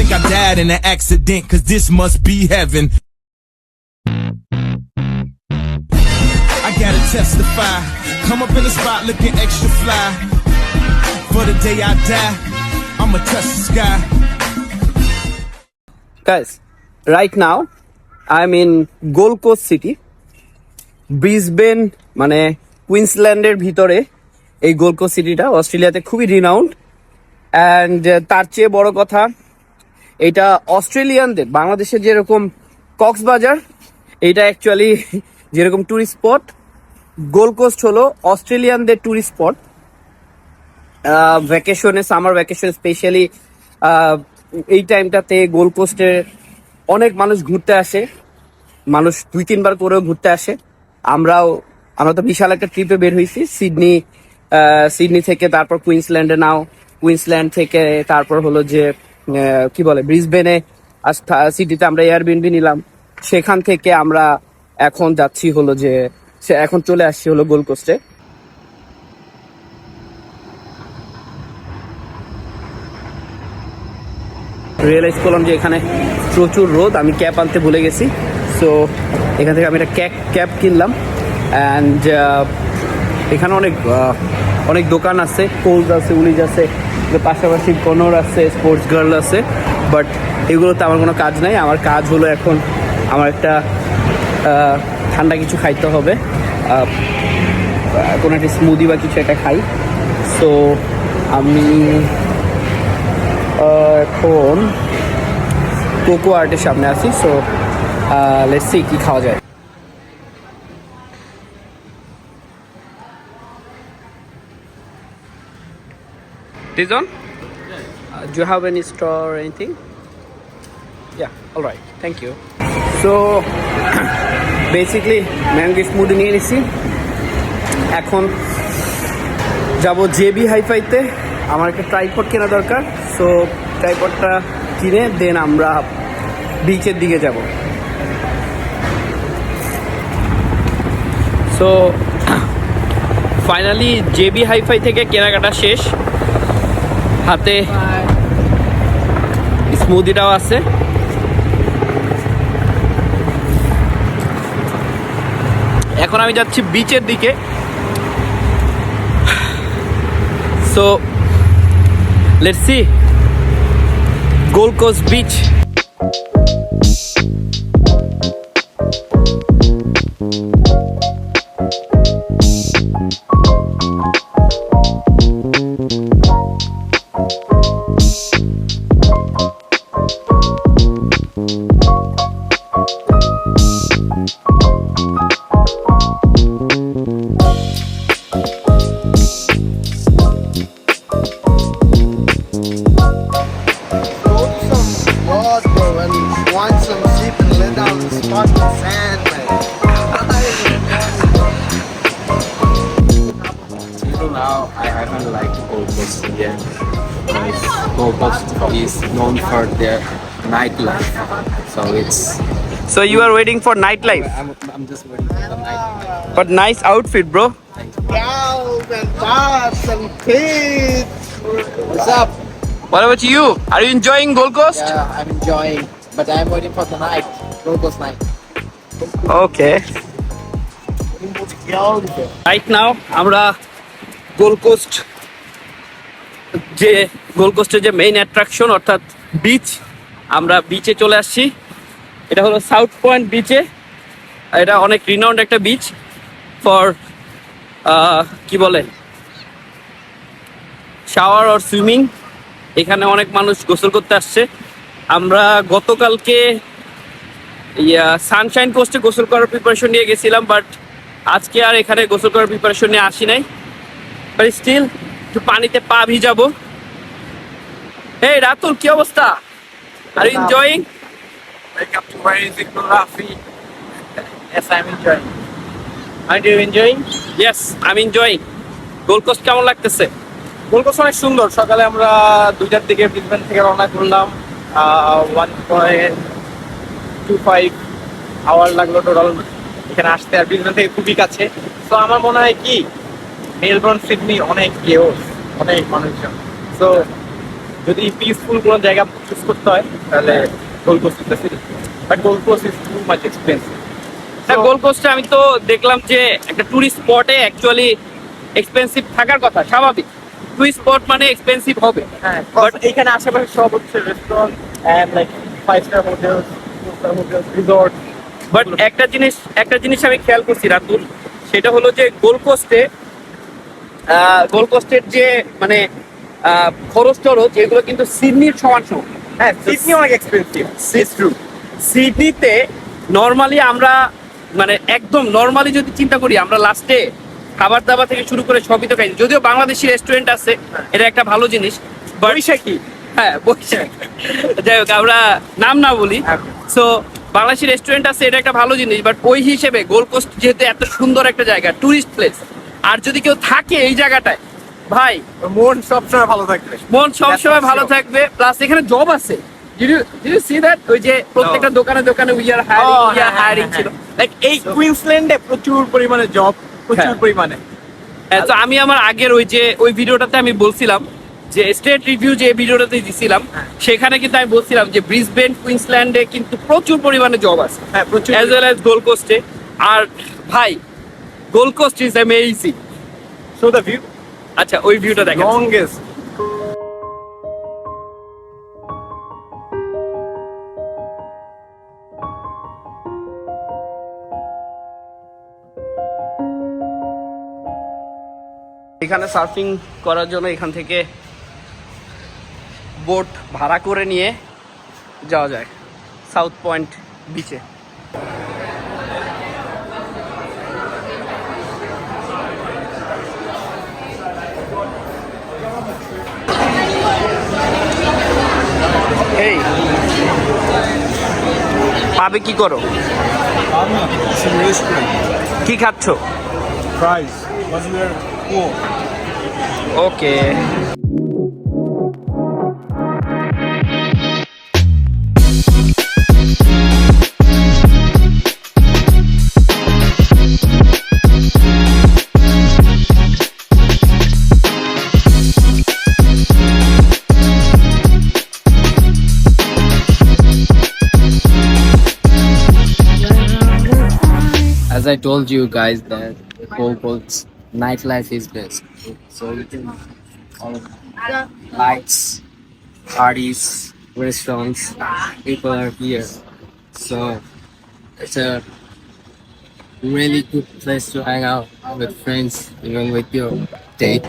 think I died in an accident, cause this must be heaven. I gotta testify. Come up in the spot looking extra fly. For the day I die, I'ma touch the sky. Guys, right now I'm in Gold Coast City. Brisbane মানে কুইন্সল্যান্ডের ভিতরে এই gold coast সিটিটা অস্ট্রেলিয়াতে খুবই renowned. And তার চেয়ে বড় কথা, এটা অস্ট্রেলিয়ানদের, বাংলাদেশের যেরকম কক্সবাজার, এইটা অ্যাকচুয়ালি যেরকম ট্যুরিস্ট স্পট, গোল্ড কোস্ট হলো অস্ট্রেলিয়ানদের ট্যুরিস্ট স্পট। ভ্যাকেশনে, সামার ভ্যাকেশনে স্পেশালি এই টাইমটাতে গোল্ড কোস্টে অনেক মানুষ ঘুরতে আসে, মানুষ 2-3 বার করেও ঘুরতে আসে। আমরা তো বিশাল একটা ট্রিপে বের হয়েছি, সিডনি থেকে, তারপর কুইন্সল্যান্ডে নাও, কুইন্সল্যান্ড থেকে তারপর হলো যে কি বলে ব্রিসবেনে সিটিতে আমরা এয়ারবিএনবি নিলাম, সেখান থেকে আমরা এখন যাচ্ছি হলো যে এখন চলে আসছি হলো গোল্ড কোস্টে। রিয়েলাইজ করলাম যে এখানে প্রচুর রোদ, আমি ক্যাপ আনতে ভুলে গেছি। সো এখান থেকে আমি একটা ক্যাপ কিনলাম। অ্যান্ড এখানে অনেক দোকান আছে, কোলস আছে, উলিজ আছে, পাশাপাশি কনর আছে, স্পোর্টস গার্ল আছে। বাট এগুলোতে আমার কোনো কাজ নাই। আমার কাজ হলো এখন আমার একটা ঠান্ডা কিছু খাইতে হবে, কোনো একটা স্মুদি বা কিছু একটা খাই। সো আমি এখন কোকো আর্টের সামনে আছি। সো লেটস সি কি খাওয়া যায়। Tizon? Do you have any store or anything? Yeah, all right. Thank you. So, basically, mango smoothie নিয়ে নিছি। এখন যাব জেবি হাইফাইতে। আমার একটা ট্রাইপড কেনা দরকার। সো ট্রাইপডটা কিনে দেন আমরা বিচের দিকে যাব। সো ফাইনালি জেবি হাইফাই থেকে কেনাকাটা শেষ, হাতে স্মুদিটাও আছে। এখন আমি যাচ্ছি বিচের দিকে। So let's see Gold Coast beach. Now I haven't liked Gold Coast yet. Gold Coast is known for their nightlife, so it's. So you are waiting for nightlife? I'm just waiting for the nightlife. But nice outfit, bro. Cows and bars and kids. What's up? What about you? Are you enjoying Gold Coast? Yeah, I'm enjoying, but I'm waiting for the night. Gold Coast night. Okay. Right now, আমরা gold কোস্টের যে main attraction অর্থাৎ beach, আমরা বিচে চলে আসছি। এটা হলো south point বিচে। এটা অনেক রিনাউন্ড একটা বিচ ফর কি বলে শাওয়ার অর সুইমিং। এখানে অনেক মানুষ গোসল করতে আসছে। আমরা গতকালকে সানশাইন কোস্টে গোসল করার প্রিপারেশন নিয়ে গেছিলাম, বাট আজকে আর এখানে গোসল করার প্রিপারেশন নিয়ে আসি নাই। বাট স্টিল একটু পানিতে পা ভিজাবো। এই রাতুল, কি অবস্থা? Are you enjoying? Wake up to amazing Rafi. Yes, I'm enjoying. Are you enjoying? Yes, I am enjoying. Gold Coast কেমন লাগতেছে? গোল্ড কোস্ট অনেক সুন্দর। সকালে আমরা 2টার দিকে ব্রিসবেন থেকে রওনা করলাম। 1.25 আওয়ার লাগলো টোটাল এখানে আসতে, আর ব্রিসবেন থেকে খুবই কাছে। তো আমার মনে হয় কি মেলবোর্ন, সিডনি অনেক কেওস, অনেক মানুষজন। সো যদি পিসফুল কোনো জায়গা চুজ করতে হয় তাহলে Gold Coast is the city, but Gold Coast is too much expensive. Gold কোস্টে আমি তো দেখলাম যে একটা টুরিস্ট স্পটে অ্যাকচুয়ালি এক্সপেন্সিভ থাকার কথা, স্বাভাবিক। টুরিস্ট স্পট মানে এক্সপেন্সিভ হবে। হ্যাঁ, বাট এইখানে আশেপাশে সব হচ্ছে restaurant and like 5-star hotels, 4-star hotels, resort. But একটা জিনিস আমি খেয়াল করছি রাতুল, সেটা হলো যে গোল্ড কোস্টের যে মানে খরচ টরচ এগুলো কিন্তু সিডনির সমান সমান। হ্যাঁ, সিডনি অনেক এক্সপেন্সিভ, ইটস ট্রু। সিডনিতে নর্মালি আমরা মানে একদম নর্মালি যদি চিন্তা করি, আমরা লাস্টে খাবার দাবার থেকে শুরু করে সবই তো খাই, যদিও বাংলাদেশি রেস্টুরেন্ট আছে, এটা একটা ভালো জিনিস। বৈশাখী, হ্যাঁ বৈশাখ, যাই হোক আমরা নাম না বলি। সো বাংলাদেশি রেস্টুরেন্ট আছে, এটা একটা ভালো জিনিস। বাট ওই হিসেবে গোল্ড কোস্ট যেহেতু এত সুন্দর একটা জায়গা, টুরিস্ট প্লেস, আর যদি কেউ থাকে এই জায়গাটায়, ভাই মন সবসময় ভালো থাকবে। মন সবসময় ভালো থাকবে। প্লাস এখানে জব আছে। Did you see that? ওই যে প্রত্যেকটা দোকানে দোকানে we are hiring ছিল। লাইক এই কুইন্সল্যান্ডে প্রচুর পরিমাণে জব, প্রচুর পরিমাণে। তো আমি আমার আগের ওই ভিডিওটাতে আমি বলছিলাম যে স্টেট রিভিউ যে ভিডিওটাতে দিছিলাম, সেখানে কিন্তু আমি বলছিলাম যে ব্রিসবেন কুইন্সল্যান্ডে কিন্তু প্রচুর পরিমাণে জব আছে, হ্যাঁ প্রচুর, অ্যাজ ওয়েল অ্যাজ গোল্ড কোস্টে। আর ভাই Gold Coast is amazing. Show the view. আচ্ছা ওই ভিউটা দেখেন। লংগেস্ট। এখানে সার্ফিং করার জন্য এখান থেকে বোট ভাড়া করে নিয়ে যাওয়া যায় সাউথ পয়েন্ট বিচে। এই পাবে কি করো? কি খাচ্ছ? Fries. What's your cool? Okay. As I told you guys that Gold Coast nightlife is best. So you can all lights, parties, restaurants, people are here. So it's a really good place to hang out with friends, even with your date.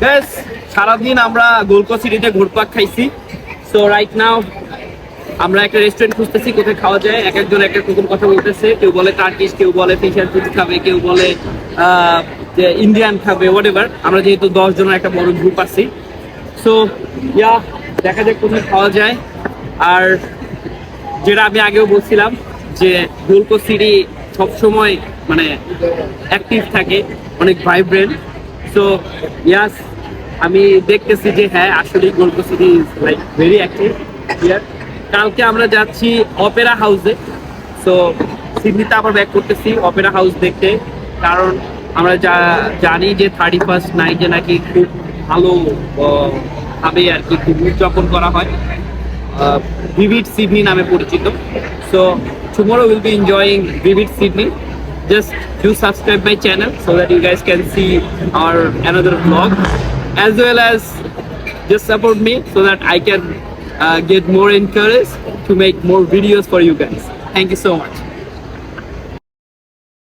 Guys, সারাদিন আমরা gold coast সিটিতে ঘুরপাক খাইছি। So right now আমরা একটা restaurant খুঁজতেছি কোথায় খাওয়া যায়। এক একজন এক এক রকম কথা বলতেছে, কেউ বলে টার্কিশ, কেউ বলে ফিশ এন্ড চিপস খাবে, কেউ বলে যে ইন্ডিয়ান খাবে, হোয়াটএভার। আমরা যেহেতু 10 জনের একটা বড় গ্রুপ আছি, সো ইয়া দেখা যাক কোথায় খাওয়া যায়। আর যেটা আমি আগেও বলছিলাম যে গোল্ড কোস্ট সিটি সবসময় মানে অ্যাক্টিভ থাকে, অনেক ভাইব্রেন্ট। সো ইয়াস, আমি দেখতেছি যে হ্যাঁ আসলে Gold Coast city is like very active here. কালকে আমরা যাচ্ছি অপেরা হাউসে। সো সিডনিতে আবার ব্যাক করতেছি অপেরা হাউস দেখতে, কারণ আমরা জানি যে 31st নাইটে নাকি খুব ভালো ভাবে আর কি খুব উদযাপন করা হয়, ভিভিড সিডনি নামে পরিচিত। So tomorrow we'll be enjoying Vivid Sydney. Just do subscribe my channel so that you guys can see our another vlog, as well as just support me so that I can get more encouraged to make more videos for you guys. Thank you so much.